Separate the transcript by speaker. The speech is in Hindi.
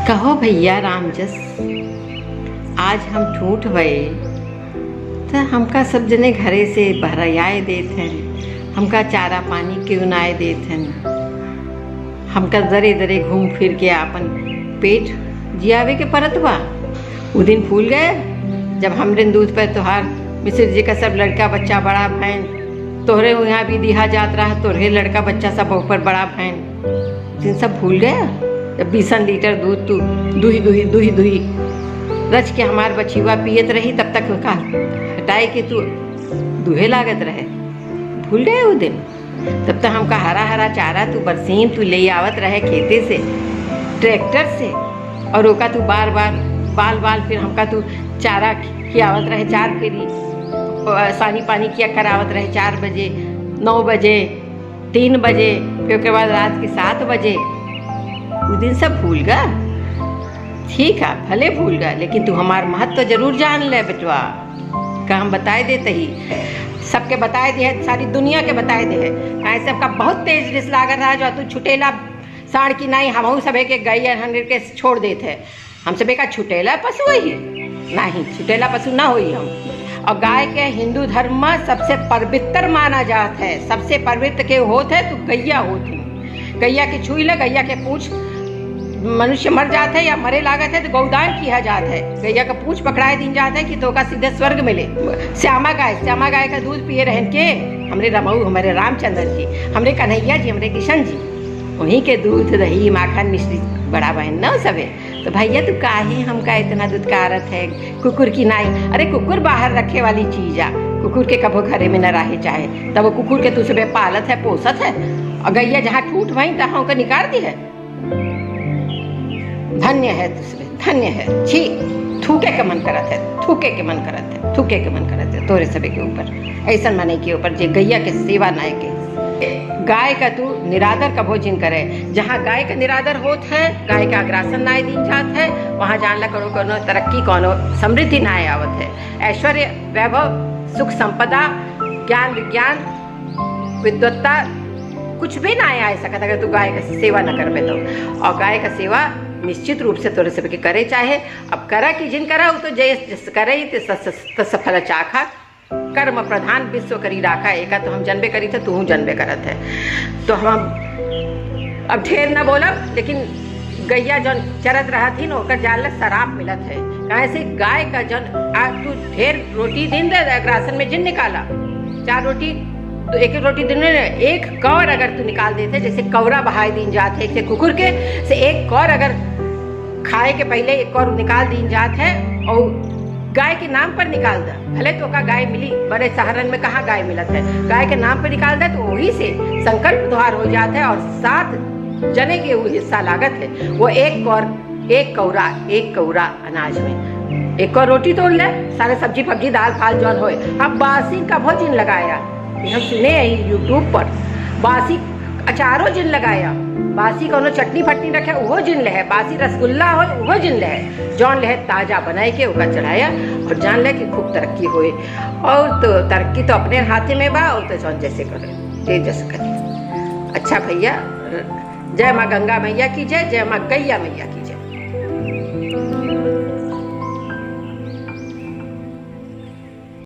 Speaker 1: कहो भैया रामजस, आज हम ठूठ भये तो हमका सब जने घरे से बहराए देत हैं, हमका चारा पानी क्यों नाए देत हैं, हमका दरे दरे घूम फिर के आपन पेट जियावे के परत बा। उ दिन भूल गए जब हमरे दूध पर तोहार मिश्र जी का सब लड़का बच्चा बड़ा भैन, तोहरे यहाँ भी दिहा जात रहा, तोहरे लड़का बच्चा सब ऊपर बड़ा भैन, दिन सब भूल गया। जब 20 लीटर दूध तू दुही दुही दुही दुही रच के हमार बछीवा पियत रही, तब तक का हटाए के तू दूहे लागत रहे, भूल गए वो दिन। तब तक हमका हरा हरा चारा तू बरसीम तू ले आवत रहे खेते से ट्रैक्टर से, और ओका तू बार बार बाल बाल फिर हमका तू चारा खियावत रहे, 4 फेरी सानी पानी किया करावत रहे, 4 बजे 9 बजे 3 बजे, फिर उसके बाद रात के 7 बजे। उस दिन सब भूल गा, ठीक है भले भूल गा, लेकिन तू हमार महत्व तो जरूर जान ले बेटवा। का हम बताए देते ही सबके बताए दे है, सारी दुनिया के बताए दे है। ऐसे सबका बहुत तेज रिस लागत है, जो तू छुटेला साढ़ की नहीं हम सबे के गई के छोड़ देते है। हम सबे का छुटेला पशु ही नहीं, छुटेला पशु ना हुई हम। और गाय के हिंदू धर्म में सबसे पवित्र माना जाता है, सबसे पवित्र के होते है तो गैया होती। गैया के छुई ले, गैया के पूछ मनुष्य मर जाते है या मरे लागत है तो गौदान किया जाता है, गैया का पूछ पकड़ाए दिन जाता है कि तो का सीधे स्वर्ग मिले। श्यामा गाय का दूध पिए रहन के हमरे रमऊ, हमारे रामचंद्र जी, हमरे कन्हैया जी, हमरे किशन जी, उन्हीं के दूध दही माखन मिश्री बड़ा बहन न सबे। तो भैया तू काहे हमका इतना दूध का आरत है कुकुर की नाई। अरे कुकुर बाहर रखे वाली चीज आ, कुकुर के कभो घरे में न रहे चाहे, तब वो कुकुर के तू सबे पालत है पोसत है, और गैया जहाँ ठूठ वहीं तहाँ का निकाल दी है। धन्य है दूसरे, धन्य है। छी थूके के मन करत है, थूके के मन करत है, थूके के मन करत है तोरे सबे के ऊपर, ऐसा मने के ऊपर जे गैया के सेवा नाय के। गाय का तू निरादर का भोजन करे, जहाँ गाय का निरादर होत है, गाय का अग्रासन नाय दिन जात है, वहाँ जानला करो कोनो तरक्की कोनो समृद्धि नाय आवत है। ऐश्वर्य वैभव सुख संपदा ज्ञान विज्ञान विद्वत्ता कुछ भी ना आ सकता अगर तू गाय का सेवा न करबे तो। और गाय का सेवा निश्चित रूप से तोरे सबके करे चाहे, अब करा कि जिन करा तो जय करे तो सफल चाखा, कर्म प्रधान विश्व करी राखा। एका तो हम जनबे करी थे, तू जनबे करत है। तो हम अब ढेर न बोलब, लेकिन गैया जौन चरत रहा थी न जाल शराब मिलत है। कैसे गाय का जन तू ढेर रोटी दिन दे राशन में जिन निकाला, 4 रोटी तो एक रोटी दिन में एक कौर अगर तू निकाल देते, जैसे कौरा बहाए दिन जाते है कुकुर के से, एक कौर अगर खाए के पहले एक कौर निकाल दिन जात है, और गाय के नाम पर निकाल दे, भले तो का गाय मिली बड़े सहारन में कहाँ गाय मिलत है, गाय के नाम पर निकाल दे तो वही से संकल्प द्वार हो जाता है, और 7 जने के वो हिस्सा लागत है। वो एक कौरा अनाज में 1 कौर रोटी तोड़ ले, सारे सब्जी पक्की दाल फाल जौन होए। अब बासी का भोजन लगाया, हम सुने हैं यूट्यूब पर, बासी अचारों जिन लगाया, बासी कोनो चटनी फटनी रखे वो जिन ले, बासी रसगुल्ला हो वो जिन ले, जौन ले ताजा बनाए के ओका चढ़ाया, और जान ले कि खूब तरक्की होए। और तो तरक्की तो अपने हाथे में बा, और तो जौन जैसे करे जे जैसे करे। अच्छा भैया, जय माँ गंगा मैया की जय, जय माँ गैया मैया की।